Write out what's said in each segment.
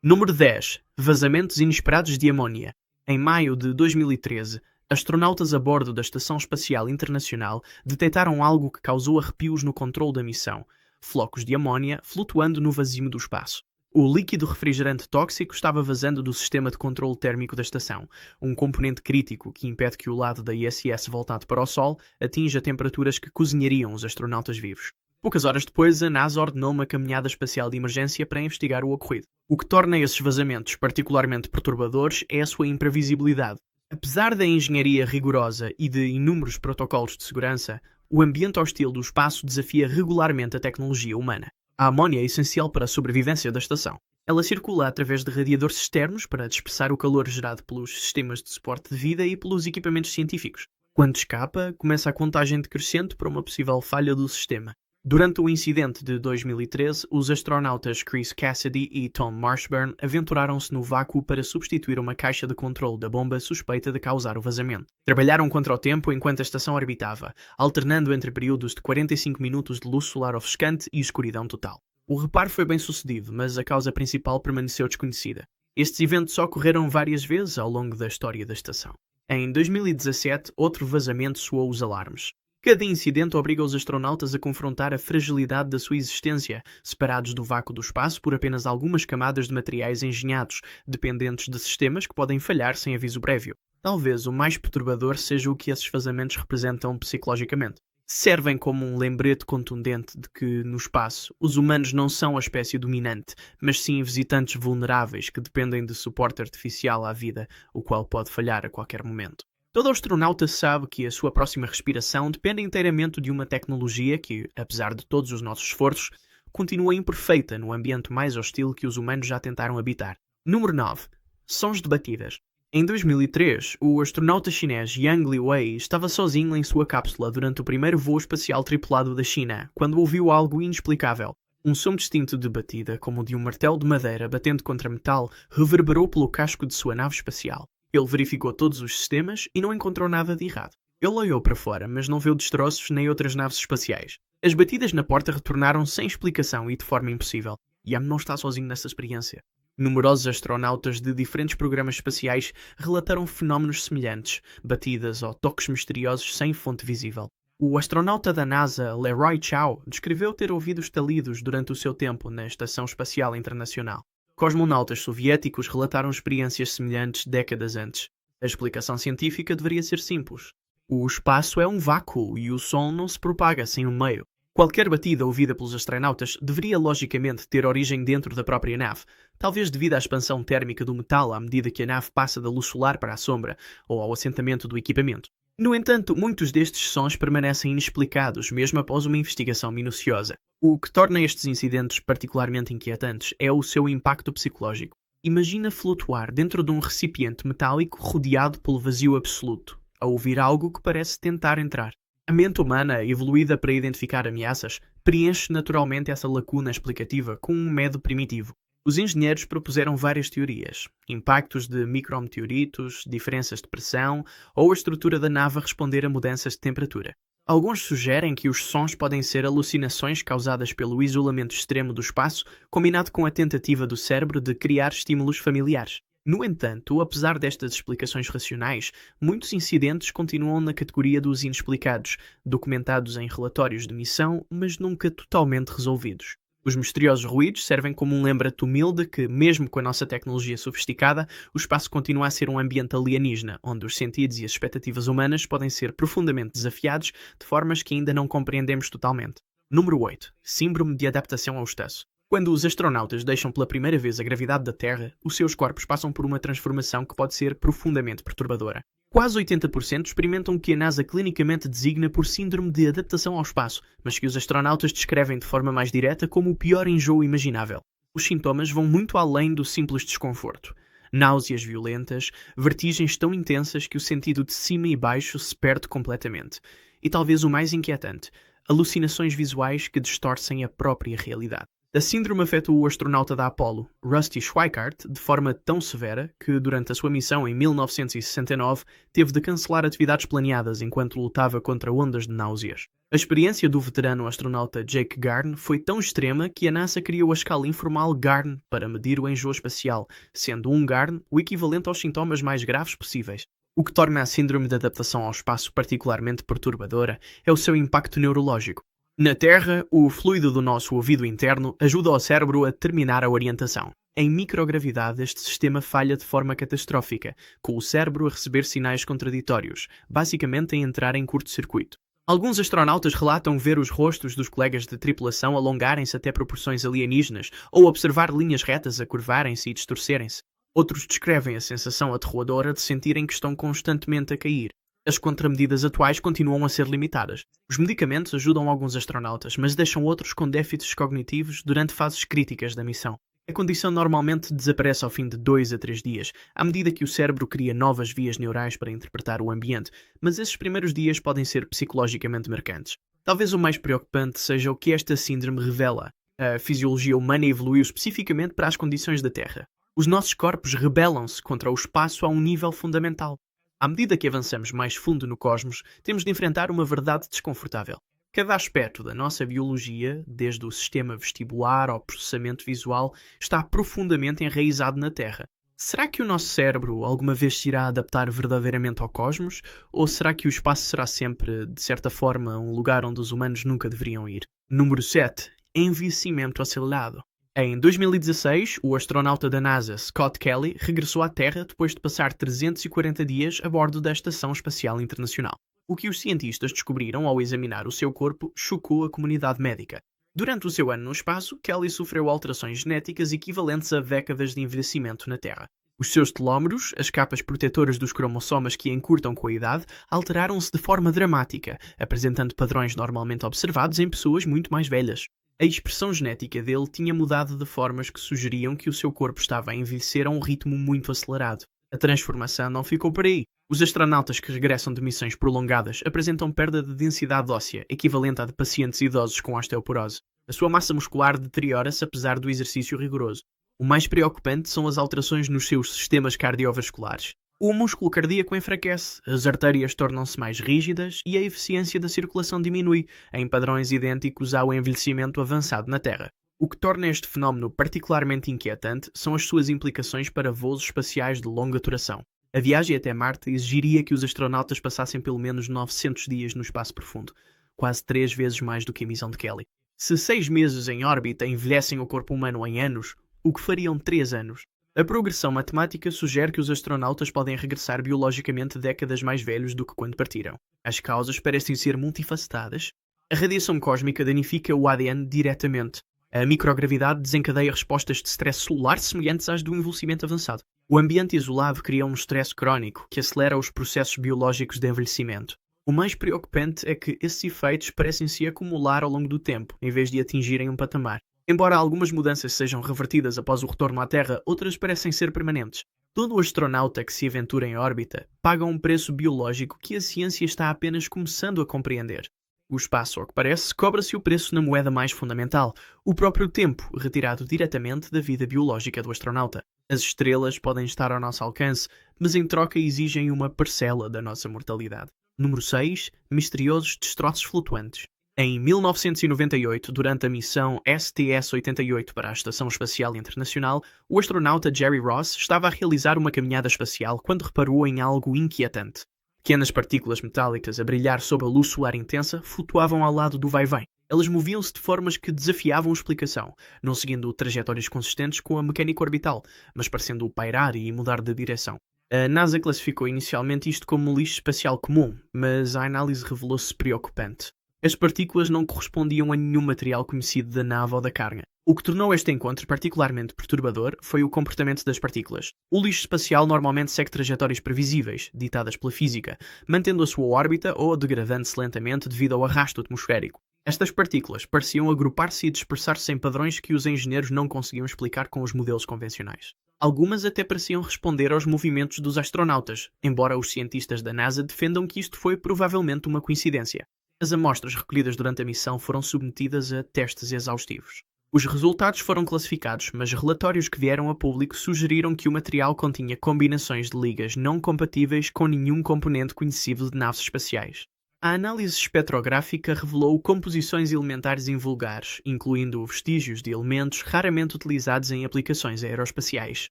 Número 10. Vazamentos inesperados de amónia. Em maio de 2013, astronautas a bordo da Estação Espacial Internacional detectaram algo que causou arrepios no controle da missão: flocos de amónia flutuando no vazio do espaço. O líquido refrigerante tóxico estava vazando do sistema de controle térmico da estação, um componente crítico que impede que o lado da ISS voltado para o Sol atinja temperaturas que cozinhariam os astronautas vivos. Poucas horas depois, a NASA ordenou uma caminhada espacial de emergência para investigar o ocorrido. O que torna esses vazamentos particularmente perturbadores é a sua imprevisibilidade. Apesar da engenharia rigorosa e de inúmeros protocolos de segurança, o ambiente hostil do espaço desafia regularmente a tecnologia humana. A amónia é essencial para a sobrevivência da estação. Ela circula através de radiadores externos para dispersar o calor gerado pelos sistemas de suporte de vida e pelos equipamentos científicos. Quando escapa, começa a contagem decrescente para uma possível falha do sistema. Durante o incidente de 2013, os astronautas Chris Cassidy e Tom Marshburn aventuraram-se no vácuo para substituir uma caixa de controle da bomba suspeita de causar o vazamento. Trabalharam contra o tempo enquanto a estação orbitava, alternando entre períodos de 45 minutos de luz solar ofuscante e escuridão total. O reparo foi bem sucedido, mas a causa principal permaneceu desconhecida. Estes eventos ocorreram várias vezes ao longo da história da estação. Em 2017, outro vazamento soou os alarmes. Cada incidente obriga os astronautas a confrontar a fragilidade da sua existência, separados do vácuo do espaço por apenas algumas camadas de materiais engenhados, dependentes de sistemas que podem falhar sem aviso prévio. Talvez o mais perturbador seja o que esses vazamentos representam psicologicamente. Servem como um lembrete contundente de que, no espaço, os humanos não são a espécie dominante, mas sim visitantes vulneráveis que dependem de suporte artificial à vida, o qual pode falhar a qualquer momento. Todo astronauta sabe que a sua próxima respiração depende inteiramente de uma tecnologia que, apesar de todos os nossos esforços, continua imperfeita no ambiente mais hostil que os humanos já tentaram habitar. Número 9. Sons de batidas. Em 2003, o astronauta chinês Yang Liwei estava sozinho em sua cápsula durante o primeiro voo espacial tripulado da China, quando ouviu algo inexplicável. Um som distinto de batida, como o de um martelo de madeira batendo contra metal, reverberou pelo casco de sua nave espacial. Ele verificou todos os sistemas e não encontrou nada de errado. Ele olhou para fora, mas não viu destroços nem outras naves espaciais. As batidas na porta retornaram sem explicação e de forma impossível. Yang não está sozinho nessa experiência. Numerosos astronautas de diferentes programas espaciais relataram fenómenos semelhantes, batidas ou toques misteriosos sem fonte visível. O astronauta da NASA, Leroy Chiao, descreveu ter ouvido estalidos durante o seu tempo na Estação Espacial Internacional. Cosmonautas soviéticos relataram experiências semelhantes décadas antes. A explicação científica deveria ser simples. O espaço é um vácuo e o som não se propaga sem um meio. Qualquer batida ouvida pelos astronautas deveria logicamente ter origem dentro da própria nave, talvez devido à expansão térmica do metal à medida que a nave passa da luz solar para a sombra, ou ao assentamento do equipamento. No entanto, muitos destes sons permanecem inexplicados, mesmo após uma investigação minuciosa. O que torna estes incidentes particularmente inquietantes é o seu impacto psicológico. Imagina flutuar dentro de um recipiente metálico rodeado pelo vazio absoluto, a ouvir algo que parece tentar entrar. A mente humana, evoluída para identificar ameaças, preenche naturalmente essa lacuna explicativa com um medo primitivo. Os engenheiros propuseram várias teorias: impactos de micrometeoritos, diferenças de pressão ou a estrutura da nave a responder a mudanças de temperatura. Alguns sugerem que os sons podem ser alucinações causadas pelo isolamento extremo do espaço, combinado com a tentativa do cérebro de criar estímulos familiares. No entanto, apesar destas explicações racionais, muitos incidentes continuam na categoria dos inexplicados, documentados em relatórios de missão, mas nunca totalmente resolvidos. Os misteriosos ruídos servem como um lembrete humilde que, mesmo com a nossa tecnologia sofisticada, o espaço continua a ser um ambiente alienígena, onde os sentidos e as expectativas humanas podem ser profundamente desafiados de formas que ainda não compreendemos totalmente. Número 8. Síndrome de adaptação ao espaço. Quando os astronautas deixam pela primeira vez a gravidade da Terra, os seus corpos passam por uma transformação que pode ser profundamente perturbadora. Quase 80% experimentam o que a NASA clinicamente designa por síndrome de adaptação ao espaço, mas que os astronautas descrevem de forma mais direta como o pior enjoo imaginável. Os sintomas vão muito além do simples desconforto. Náuseas violentas, vertigens tão intensas que o sentido de cima e baixo se perde completamente. E talvez o mais inquietante, alucinações visuais que distorcem a própria realidade. A síndrome afetou o astronauta da Apollo, Rusty Schweickart, de forma tão severa que, durante a sua missão em 1969, teve de cancelar atividades planeadas enquanto lutava contra ondas de náuseas. A experiência do veterano astronauta Jake Garn foi tão extrema que a NASA criou a escala informal Garn para medir o enjoo espacial, sendo um Garn o equivalente aos sintomas mais graves possíveis. O que torna a síndrome de adaptação ao espaço particularmente perturbadora é o seu impacto neurológico. Na Terra, o fluido do nosso ouvido interno ajuda o cérebro a determinar a orientação. Em microgravidade, este sistema falha de forma catastrófica, com o cérebro a receber sinais contraditórios, basicamente a entrar em curto-circuito. Alguns astronautas relatam ver os rostos dos colegas de tripulação alongarem-se até proporções alienígenas ou observar linhas retas a curvarem-se e distorcerem-se. Outros descrevem a sensação aterroadora de sentirem que estão constantemente a cair. As contramedidas atuais continuam a ser limitadas. Os medicamentos ajudam alguns astronautas, mas deixam outros com déficits cognitivos durante fases críticas da missão. A condição normalmente desaparece ao fim de 2 a 3 dias, à medida que o cérebro cria novas vias neurais para interpretar o ambiente, mas esses primeiros dias podem ser psicologicamente marcantes. Talvez o mais preocupante seja o que esta síndrome revela. A fisiologia humana evoluiu especificamente para as condições da Terra. Os nossos corpos rebelam-se contra o espaço a um nível fundamental. À medida que avançamos mais fundo no cosmos, temos de enfrentar uma verdade desconfortável. Cada aspecto da nossa biologia, desde o sistema vestibular ao processamento visual, está profundamente enraizado na Terra. Será que o nosso cérebro alguma vez se irá adaptar verdadeiramente ao cosmos? Ou será que o espaço será sempre, de certa forma, um lugar onde os humanos nunca deveriam ir? Número 7. Envelhecimento acelerado. Em 2016, o astronauta da NASA, Scott Kelly, regressou à Terra depois de passar 340 dias a bordo da Estação Espacial Internacional. O que os cientistas descobriram ao examinar o seu corpo chocou a comunidade médica. Durante o seu ano no espaço, Kelly sofreu alterações genéticas equivalentes a décadas de envelhecimento na Terra. Os seus telómeros, as capas protetoras dos cromossomas que encurtam com a idade, alteraram-se de forma dramática, apresentando padrões normalmente observados em pessoas muito mais velhas. A expressão genética dele tinha mudado de formas que sugeriam que o seu corpo estava a envelhecer a um ritmo muito acelerado. A transformação não ficou por aí. Os astronautas que regressam de missões prolongadas apresentam perda de densidade óssea, equivalente à de pacientes idosos com osteoporose. A sua massa muscular deteriora-se apesar do exercício rigoroso. O mais preocupante são as alterações nos seus sistemas cardiovasculares. O músculo cardíaco enfraquece, as artérias tornam-se mais rígidas e a eficiência da circulação diminui, em padrões idênticos ao envelhecimento avançado na Terra. O que torna este fenómeno particularmente inquietante são as suas implicações para voos espaciais de longa duração. A viagem até Marte exigiria que os astronautas passassem pelo menos 900 dias no espaço profundo, quase 3 vezes mais do que a missão de Kelly. Se 6 meses em órbita envelhecem o corpo humano em anos, o que fariam 3 anos? A progressão matemática sugere que os astronautas podem regressar biologicamente décadas mais velhos do que quando partiram. As causas parecem ser multifacetadas. A radiação cósmica danifica o ADN diretamente. A microgravidade desencadeia respostas de stress celular semelhantes às do envelhecimento avançado. O ambiente isolado cria um stress crónico que acelera os processos biológicos de envelhecimento. O mais preocupante é que esses efeitos parecem se acumular ao longo do tempo, em vez de atingirem um patamar. Embora algumas mudanças sejam revertidas após o retorno à Terra, outras parecem ser permanentes. Todo astronauta que se aventura em órbita paga um preço biológico que a ciência está apenas começando a compreender. O espaço, ao que parece, cobra-se o preço na moeda mais fundamental, o próprio tempo, retirado diretamente da vida biológica do astronauta. As estrelas podem estar ao nosso alcance, mas em troca exigem uma parcela da nossa mortalidade. Número 6. Misteriosos destroços flutuantes. Em 1998, durante a missão STS-88 para a Estação Espacial Internacional, o astronauta Jerry Ross estava a realizar uma caminhada espacial quando reparou em algo inquietante. Pequenas partículas metálicas a brilhar sob a luz solar intensa flutuavam ao lado do vai-vem. Elas moviam-se de formas que desafiavam explicação, não seguindo trajetórias consistentes com a mecânica orbital, mas parecendo pairar e mudar de direção. A NASA classificou inicialmente isto como lixo espacial comum, mas a análise revelou-se preocupante. As partículas não correspondiam a nenhum material conhecido da nave ou da carga. O que tornou este encontro particularmente perturbador foi o comportamento das partículas. O lixo espacial normalmente segue trajetórias previsíveis, ditadas pela física, mantendo a sua órbita ou degradando-se lentamente devido ao arrasto atmosférico. Estas partículas pareciam agrupar-se e dispersar-se em padrões que os engenheiros não conseguiam explicar com os modelos convencionais. Algumas até pareciam responder aos movimentos dos astronautas, embora os cientistas da NASA defendam que isto foi provavelmente uma coincidência. As amostras recolhidas durante a missão foram submetidas a testes exaustivos. Os resultados foram classificados, mas relatórios que vieram a público sugeriram que o material continha combinações de ligas não compatíveis com nenhum componente conhecido de naves espaciais. A análise espectrográfica revelou composições elementares invulgares, incluindo vestígios de elementos raramente utilizados em aplicações aeroespaciais.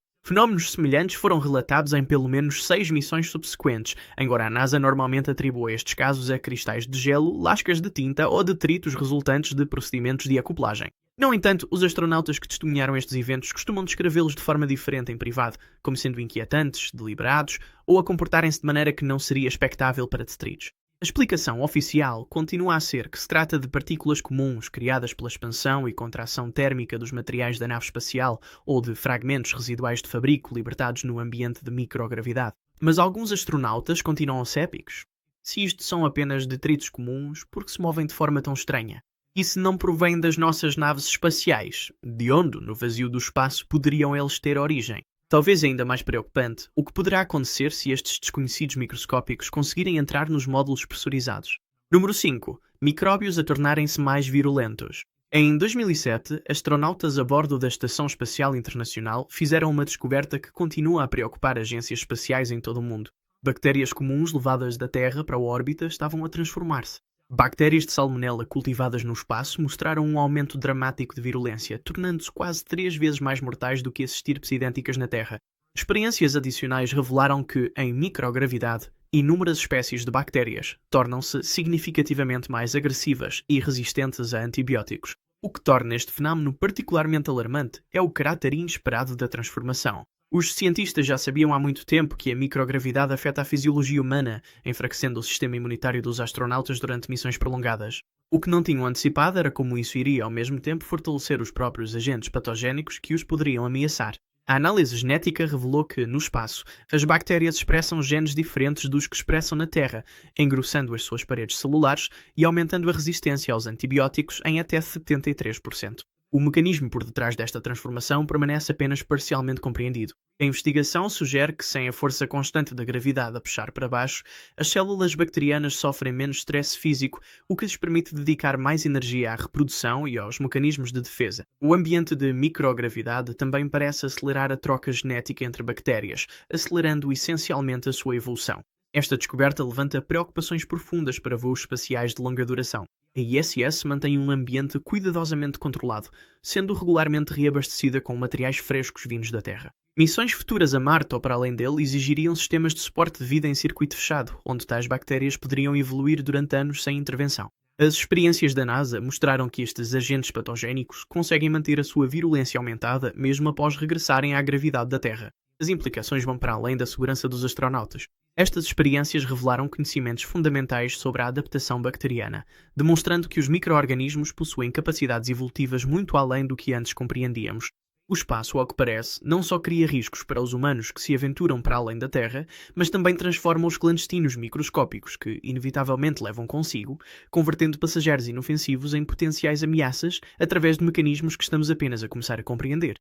Fenómenos semelhantes foram relatados em pelo menos 6 missões subsequentes, embora a NASA normalmente atribua estes casos a cristais de gelo, lascas de tinta ou detritos resultantes de procedimentos de acoplagem. No entanto, os astronautas que testemunharam estes eventos costumam descrevê-los de forma diferente em privado, como sendo inquietantes, deliberados ou a comportarem-se de maneira que não seria expectável para detritos. A explicação oficial continua a ser que se trata de partículas comuns criadas pela expansão e contração térmica dos materiais da nave espacial ou de fragmentos residuais de fabrico libertados no ambiente de microgravidade. Mas alguns astronautas continuam cépticos. Se isto são apenas detritos comuns, por que se movem de forma tão estranha? E se não provém das nossas naves espaciais, de onde, no vazio do espaço, poderiam eles ter origem? Talvez ainda mais preocupante, o que poderá acontecer se estes desconhecidos microscópicos conseguirem entrar nos módulos pressurizados. Número 5. Micróbios a tornarem-se mais virulentos. Em 2007, astronautas a bordo da Estação Espacial Internacional fizeram uma descoberta que continua a preocupar agências espaciais em todo o mundo. Bactérias comuns levadas da Terra para a órbita estavam a transformar-se. Bactérias de salmonela cultivadas no espaço mostraram um aumento dramático de virulência, tornando-se quase 3 vezes mais mortais do que as estirpes idênticas na Terra. Experiências adicionais revelaram que, em microgravidade, inúmeras espécies de bactérias tornam-se significativamente mais agressivas e resistentes a antibióticos. O que torna este fenómeno particularmente alarmante é o caráter inesperado da transformação. Os cientistas já sabiam há muito tempo que a microgravidade afeta a fisiologia humana, enfraquecendo o sistema imunitário dos astronautas durante missões prolongadas. O que não tinham antecipado era como isso iria ao mesmo tempo fortalecer os próprios agentes patogénicos que os poderiam ameaçar. A análise genética revelou que, no espaço, as bactérias expressam genes diferentes dos que expressam na Terra, engrossando as suas paredes celulares e aumentando a resistência aos antibióticos em até 73%. O mecanismo por detrás desta transformação permanece apenas parcialmente compreendido. A investigação sugere que, sem a força constante da gravidade a puxar para baixo, as células bacterianas sofrem menos stress físico, o que lhes permite dedicar mais energia à reprodução e aos mecanismos de defesa. O ambiente de microgravidade também parece acelerar a troca genética entre bactérias, acelerando essencialmente a sua evolução. Esta descoberta levanta preocupações profundas para voos espaciais de longa duração. A ISS mantém um ambiente cuidadosamente controlado, sendo regularmente reabastecida com materiais frescos vindos da Terra. Missões futuras a Marte ou para além dele exigiriam sistemas de suporte de vida em circuito fechado, onde tais bactérias poderiam evoluir durante anos sem intervenção. As experiências da NASA mostraram que estes agentes patogénicos conseguem manter a sua virulência aumentada mesmo após regressarem à gravidade da Terra. As implicações vão para além da segurança dos astronautas. Estas experiências revelaram conhecimentos fundamentais sobre a adaptação bacteriana, demonstrando que os micro-organismos possuem capacidades evolutivas muito além do que antes compreendíamos. O espaço, ao que parece, não só cria riscos para os humanos que se aventuram para além da Terra, mas também transforma os clandestinos microscópicos que, inevitavelmente, levam consigo, convertendo passageiros inofensivos em potenciais ameaças através de mecanismos que estamos apenas a começar a compreender.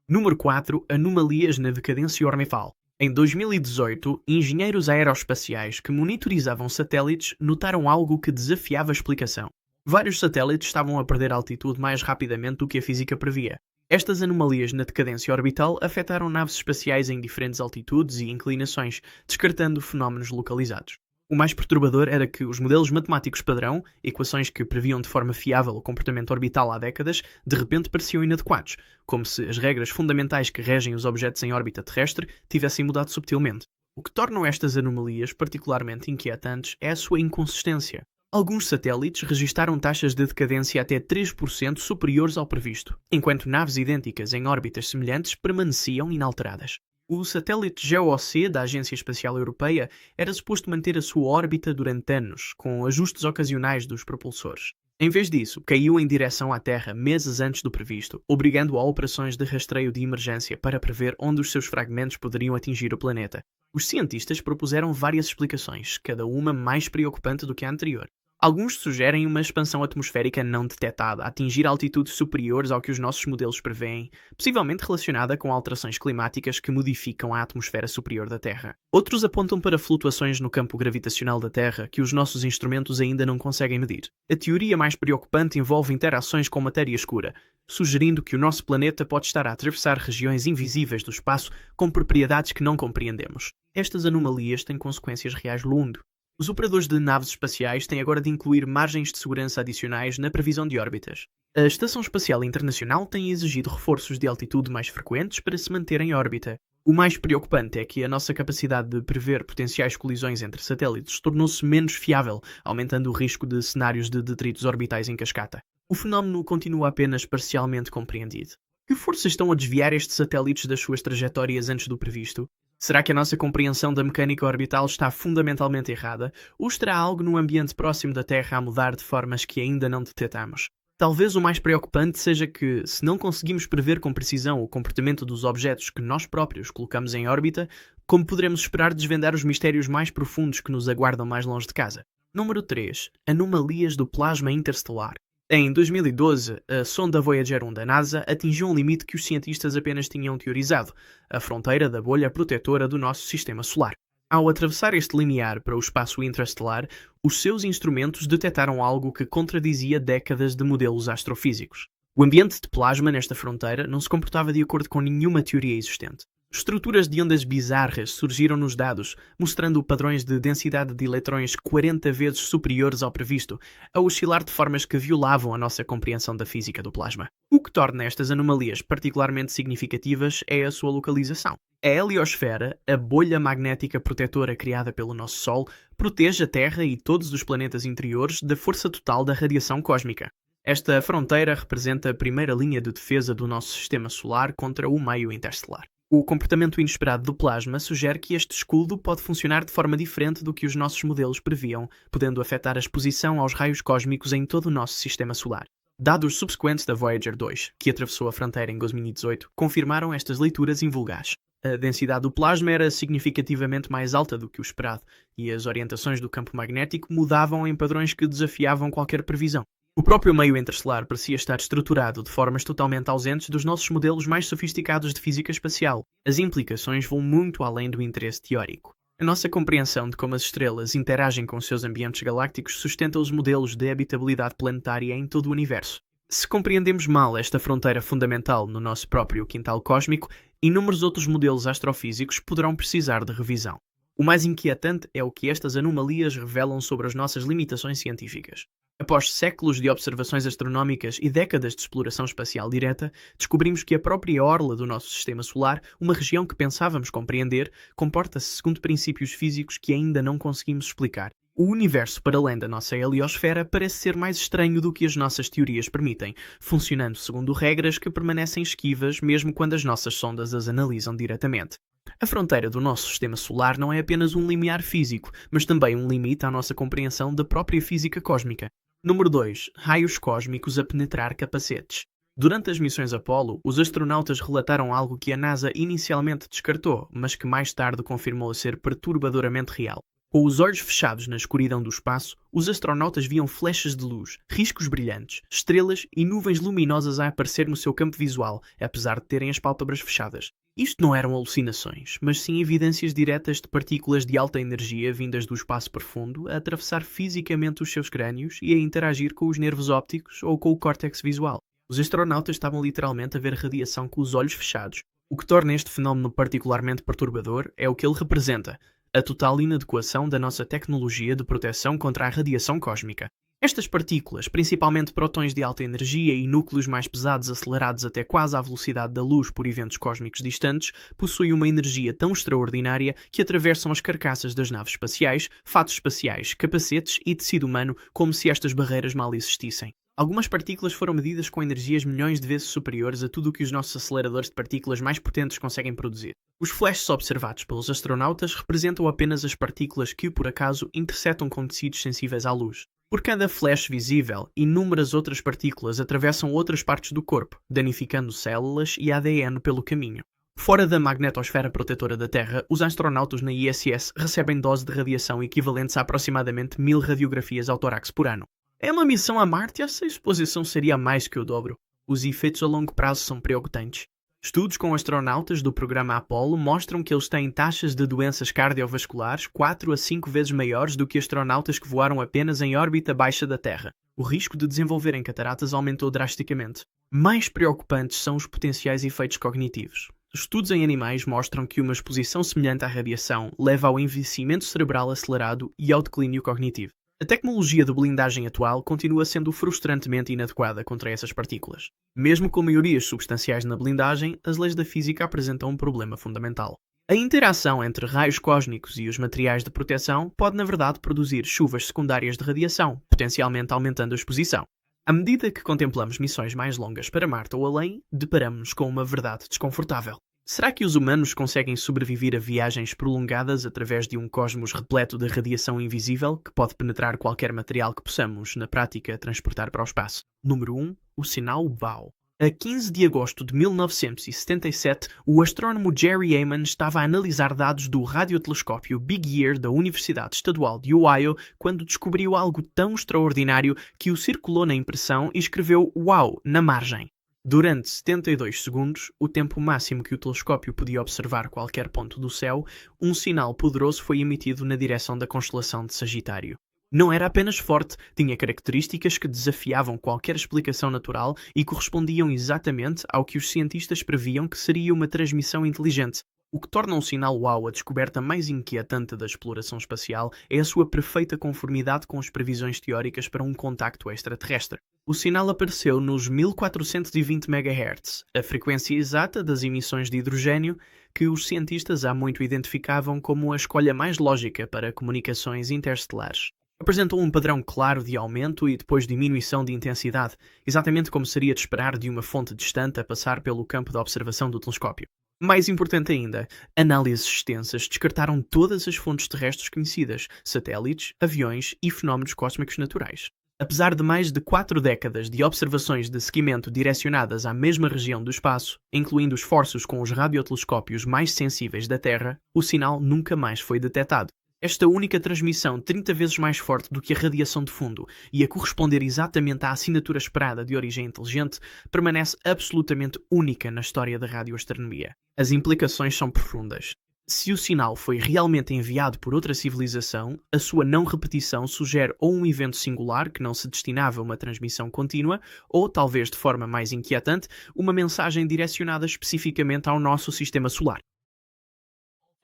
Número 4. Anomalias na decadência orbital. Em 2018, engenheiros aeroespaciais que monitorizavam satélites notaram algo que desafiava a explicação. Vários satélites estavam a perder altitude mais rapidamente do que a física previa. Estas anomalias na decadência orbital afetaram naves espaciais em diferentes altitudes e inclinações, descartando fenómenos localizados. O mais perturbador era que os modelos matemáticos padrão, equações que previam de forma fiável o comportamento orbital há décadas, de repente pareciam inadequados, como se as regras fundamentais que regem os objetos em órbita terrestre tivessem mudado subtilmente. O que tornam estas anomalias particularmente inquietantes é a sua inconsistência. Alguns satélites registaram taxas de decadência até 3% superiores ao previsto, enquanto naves idênticas em órbitas semelhantes permaneciam inalteradas. O satélite GEO-C da Agência Espacial Europeia era suposto manter a sua órbita durante anos, com ajustes ocasionais dos propulsores. Em vez disso, caiu em direção à Terra meses antes do previsto, obrigando a operações de rastreio de emergência para prever onde os seus fragmentos poderiam atingir o planeta. Os cientistas propuseram várias explicações, cada uma mais preocupante do que a anterior. Alguns sugerem uma expansão atmosférica não detectada a atingir altitudes superiores ao que os nossos modelos prevêem, possivelmente relacionada com alterações climáticas que modificam a atmosfera superior da Terra. Outros apontam para flutuações no campo gravitacional da Terra que os nossos instrumentos ainda não conseguem medir. A teoria mais preocupante envolve interações com matéria escura, sugerindo que o nosso planeta pode estar a atravessar regiões invisíveis do espaço com propriedades que não compreendemos. Estas anomalias têm consequências reais no mundo. Os operadores de naves espaciais têm agora de incluir margens de segurança adicionais na previsão de órbitas. A Estação Espacial Internacional tem exigido reforços de altitude mais frequentes para se manter em órbita. O mais preocupante é que a nossa capacidade de prever potenciais colisões entre satélites tornou-se menos fiável, aumentando o risco de cenários de detritos orbitais em cascata. O fenómeno continua apenas parcialmente compreendido. Que forças estão a desviar estes satélites das suas trajetórias antes do previsto? Será que a nossa compreensão da mecânica orbital está fundamentalmente errada? Ou estará algo no ambiente próximo da Terra a mudar de formas que ainda não detectamos? Talvez o mais preocupante seja que, se não conseguimos prever com precisão o comportamento dos objetos que nós próprios colocamos em órbita, como poderemos esperar desvendar os mistérios mais profundos que nos aguardam mais longe de casa? Número 3. Anomalias do plasma interestelar. Em 2012, a sonda Voyager 1 da NASA atingiu um limite que os cientistas apenas tinham teorizado, a fronteira da bolha protetora do nosso sistema solar. Ao atravessar este limiar para o espaço intraestelar, os seus instrumentos detectaram algo que contradizia décadas de modelos astrofísicos. O ambiente de plasma nesta fronteira não se comportava de acordo com nenhuma teoria existente. Estruturas de ondas bizarras surgiram nos dados, mostrando padrões de densidade de eletrões 40 vezes superiores ao previsto, a oscilar de formas que violavam a nossa compreensão da física do plasma. O que torna estas anomalias particularmente significativas é a sua localização. A heliosfera, a bolha magnética protetora criada pelo nosso Sol, protege a Terra e todos os planetas interiores da força total da radiação cósmica. Esta fronteira representa a primeira linha de defesa do nosso sistema solar contra o meio interestelar. O comportamento inesperado do plasma sugere que este escudo pode funcionar de forma diferente do que os nossos modelos previam, podendo afetar a exposição aos raios cósmicos em todo o nosso sistema solar. Dados subsequentes da Voyager 2, que atravessou a fronteira em 2018, confirmaram estas leituras invulgares. A densidade do plasma era significativamente mais alta do que o esperado, e as orientações do campo magnético mudavam em padrões que desafiavam qualquer previsão. O próprio meio interestelar parecia estar estruturado de formas totalmente ausentes dos nossos modelos mais sofisticados de física espacial. As implicações vão muito além do interesse teórico. A nossa compreensão de como as estrelas interagem com os seus ambientes galácticos sustenta os modelos de habitabilidade planetária em todo o universo. Se compreendemos mal esta fronteira fundamental no nosso próprio quintal cósmico, inúmeros outros modelos astrofísicos poderão precisar de revisão. O mais inquietante é o que estas anomalias revelam sobre as nossas limitações científicas. Após séculos de observações astronómicas e décadas de exploração espacial direta, descobrimos que a própria orla do nosso sistema solar, uma região que pensávamos compreender, comporta-se segundo princípios físicos que ainda não conseguimos explicar. O universo para além da nossa heliosfera parece ser mais estranho do que as nossas teorias permitem, funcionando segundo regras que permanecem esquivas mesmo quando as nossas sondas as analisam diretamente. A fronteira do nosso sistema solar não é apenas um limiar físico, mas também um limite à nossa compreensão da própria física cósmica. Número 2. Raios cósmicos a penetrar capacetes. Durante as missões Apollo, os astronautas relataram algo que a NASA inicialmente descartou, mas que mais tarde confirmou ser perturbadoramente real. Com os olhos fechados na escuridão do espaço, os astronautas viam flechas de luz, riscos brilhantes, estrelas e nuvens luminosas a aparecer no seu campo visual, apesar de terem as pálpebras fechadas. Isto não eram alucinações, mas sim evidências diretas de partículas de alta energia vindas do espaço profundo a atravessar fisicamente os seus crânios e a interagir com os nervos ópticos ou com o córtex visual. Os astronautas estavam literalmente a ver radiação com os olhos fechados. O que torna este fenómeno particularmente perturbador é o que ele representa: a total inadequação da nossa tecnologia de proteção contra a radiação cósmica. Estas partículas, principalmente prótons de alta energia e núcleos mais pesados acelerados até quase à velocidade da luz por eventos cósmicos distantes, possuem uma energia tão extraordinária que atravessam as carcaças das naves espaciais, fatos espaciais, capacetes e tecido humano como se estas barreiras mal existissem. Algumas partículas foram medidas com energias milhões de vezes superiores a tudo o que os nossos aceleradores de partículas mais potentes conseguem produzir. Os flashes observados pelos astronautas representam apenas as partículas que, por acaso, interceptam com tecidos sensíveis à luz. Por cada flash visível, inúmeras outras partículas atravessam outras partes do corpo, danificando células e ADN pelo caminho. Fora da magnetosfera protetora da Terra, os astronautas na ISS recebem doses de radiação equivalentes a aproximadamente 1000 radiografias ao tórax por ano. É uma missão a Marte e essa exposição seria mais que o dobro. Os efeitos a longo prazo são preocupantes. Estudos com astronautas do programa Apollo mostram que eles têm taxas de doenças cardiovasculares 4 a 5 vezes maiores do que astronautas que voaram apenas em órbita baixa da Terra. O risco de desenvolverem cataratas aumentou drasticamente. Mais preocupantes são os potenciais efeitos cognitivos. Estudos em animais mostram que uma exposição semelhante à radiação leva ao envelhecimento cerebral acelerado e ao declínio cognitivo. A tecnologia de blindagem atual continua sendo frustrantemente inadequada contra essas partículas. Mesmo com maiorias substanciais na blindagem, as leis da física apresentam um problema fundamental. A interação entre raios cósmicos e os materiais de proteção pode, na verdade, produzir chuvas secundárias de radiação, potencialmente aumentando a exposição. À medida que contemplamos missões mais longas para Marte ou além, deparamos-nos com uma verdade desconfortável. Será que os humanos conseguem sobreviver a viagens prolongadas através de um cosmos repleto de radiação invisível que pode penetrar qualquer material que possamos, na prática, transportar para o espaço? Número 1. O sinal WOW. A 15 de agosto de 1977, o astrónomo Jerry Heyman estava a analisar dados do radiotelescópio Big Ear da Universidade Estadual de Ohio quando descobriu algo tão extraordinário que o circulou na impressão e escreveu WOW na margem. Durante 72 segundos, o tempo máximo que o telescópio podia observar qualquer ponto do céu, um sinal poderoso foi emitido na direção da constelação de Sagitário. Não era apenas forte, tinha características que desafiavam qualquer explicação natural e correspondiam exatamente ao que os cientistas previam que seria uma transmissão inteligente. O que torna um sinal WOW a descoberta mais inquietante da exploração espacial é a sua perfeita conformidade com as previsões teóricas para um contacto extraterrestre. O sinal apareceu nos 1420 MHz, a frequência exata das emissões de hidrogênio que os cientistas há muito identificavam como a escolha mais lógica para comunicações interestelares. Apresentou um padrão claro de aumento e depois diminuição de intensidade, exatamente como seria de esperar de uma fonte distante a passar pelo campo de observação do telescópio. Mais importante ainda, análises extensas descartaram todas as fontes terrestres conhecidas, satélites, aviões e fenómenos cósmicos naturais. Apesar de mais de 4 décadas de observações de seguimento direcionadas à mesma região do espaço, incluindo esforços com os radiotelescópios mais sensíveis da Terra, o sinal nunca mais foi detectado. Esta única transmissão 30 vezes mais forte do que a radiação de fundo e a corresponder exatamente à assinatura esperada de origem inteligente, permanece absolutamente única na história da radioastronomia. As implicações são profundas. Se o sinal foi realmente enviado por outra civilização, a sua não repetição sugere ou um evento singular que não se destinava a uma transmissão contínua, ou, talvez de forma mais inquietante, uma mensagem direcionada especificamente ao nosso sistema solar.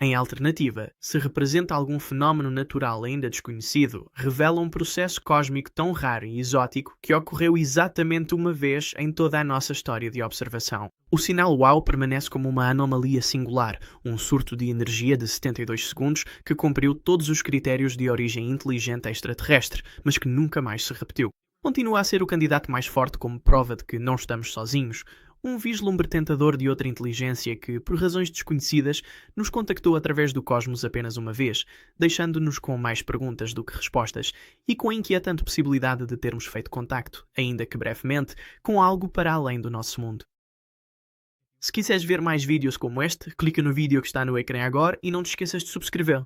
Em alternativa, se representa algum fenómeno natural ainda desconhecido, revela um processo cósmico tão raro e exótico que ocorreu exatamente uma vez em toda a nossa história de observação. O sinal WOW permanece como uma anomalia singular, um surto de energia de 72 segundos que cumpriu todos os critérios de origem inteligente extraterrestre, mas que nunca mais se repetiu. Continua a ser o candidato mais forte como prova de que não estamos sozinhos, um vislumbre tentador de outra inteligência que, por razões desconhecidas, nos contactou através do cosmos apenas uma vez, deixando-nos com mais perguntas do que respostas e com a inquietante possibilidade de termos feito contacto, ainda que brevemente, com algo para além do nosso mundo. Se quiseres ver mais vídeos como este, clica no vídeo que está no ecrã agora e não te esqueças de subscrever.